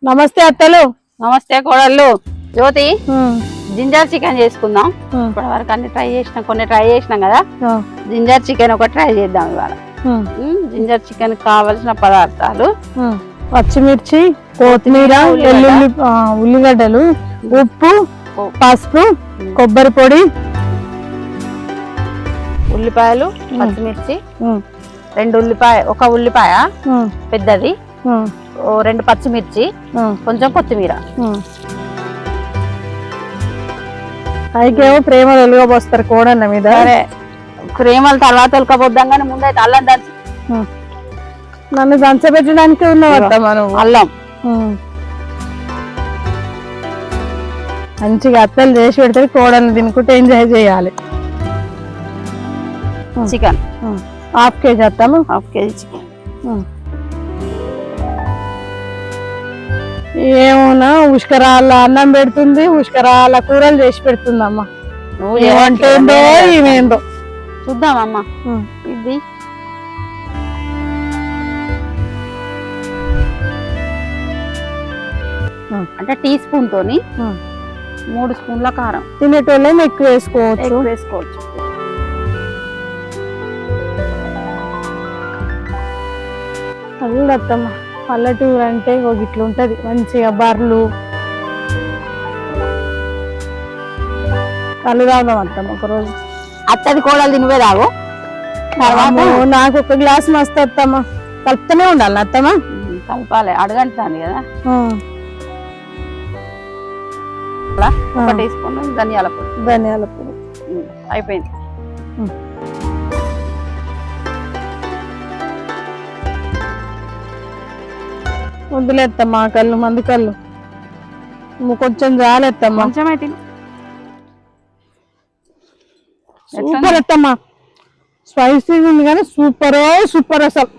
నమస్తే అత్తలు. నమస్తే కోడళ్ళు. జ్యోతి, జింజర్ చికెన్ చేసుకుందాం. ఇప్పటి వరకు అన్ని ట్రై చేసినాం, కొన్ని ట్రై చేసినాం కదా. జింజర్ చికెన్ ఒకటి ట్రై చేద్దాం ఇవాళ. జింజర్ చికెన్ కావలసిన పదార్థాలు: పచ్చిమిర్చి, కొత్తిమీర, వెల్లుల్లి, ఉల్లిగడ్డలు, ఉప్పు, పసుపు, కొబ్బరి పొడి, ఉల్లిపాయలు, పచ్చిమిర్చి, ఒక ఉల్లిపాయ పెద్దది, 2 పచ్చిమిర్చి, కొంచెం కొత్తిమీర. పైకేమో ప్రేమ వెలుగబోస్తారు కోడన్న మీద. సరే, ప్రేమలు తర్వాత వెలుకపోద్దాం కానీ ముందైతే అల్లం దంచి. నన్ను దంచబెట్టడానికి ఉన్నావత్తా మనం. అల్లం మంచిగా అత్తలు చేసి పెడితే కోడలు తినుకుంటే ఎంజాయ్ చేయాలి. చికెన్ ½ కేజీ అత్తాము. ½ కేజీ చికెన్. ఏమోనా ఉష్కరాల అన్నం పెడుతుంది, ఉష్కరాల కూరలు చేసి పెడుతుంది అమ్మ. ఏమంటేందో ఏమేందో చూద్దామమ్మా. ఇది అంటే టీ స్పూన్ తోని 3 స్పూన్ల కారం. తినేటోళ్ళేమో ఎక్కువ వేసుకోవచ్చు. అది అత్తమ్మ, పల్లెటూరు అంటే ఒక ఇట్లా ఉంటది మంచిగా. బర్రెలు కళ్ళు తాగుదాం అత్తమ్మ ఒకరోజు. అత్తది కోడలు తినివే తాగు. నాకు ఒక గ్లాస్ మస్తు అత్తమ్మ. కలుపుతూనే ఉండాలి అత్తమ్మ. కలపాలి, అడగంటాను కదా. 1 టీ స్పూన్ ధనియాల పొడి. అయిపోయింది. వద్దులేత్తమ్మా కళ్ళు, మంది కళ్ళు కొంచెం జాలేత్తమ్మా. కొంచెం అయితే సూపర్ ఎత్తమ్మా. స్పైసీ ఉంది కానీ సూపర్ సూపర్ అసలు.